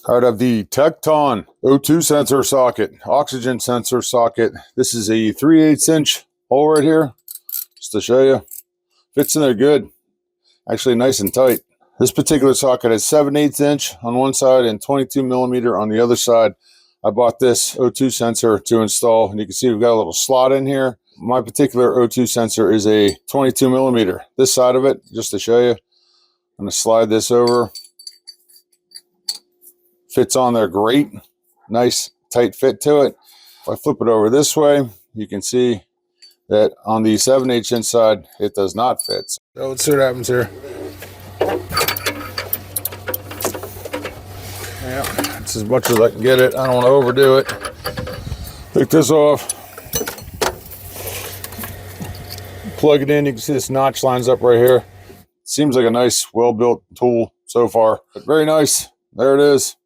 All right, I have the TEKTON O2 sensor socket, oxygen sensor socket. This is a 3/8 inch hole right here, just to show you. Fits in there good, actually nice and tight. This particular socket is 7/8 inch on one side and 22 millimeter on the other side. I bought this O2 sensor to install, and you can see we've got a little slot in here. My particular O2 sensor is a 22 millimeter. This side of it, just to show you, I'm going to slide this over. Fits on there great. Nice tight fit to it. If I flip it over this way, you can see that on the 7/8 inch side, it does not fit. So let's see what happens here. Yeah, it's as much as I can get it. I don't want to overdo it. Take this off. Plug it in. You can see this notch lines up right here. Seems like a nice, well-built tool so far. But very nice. There it is.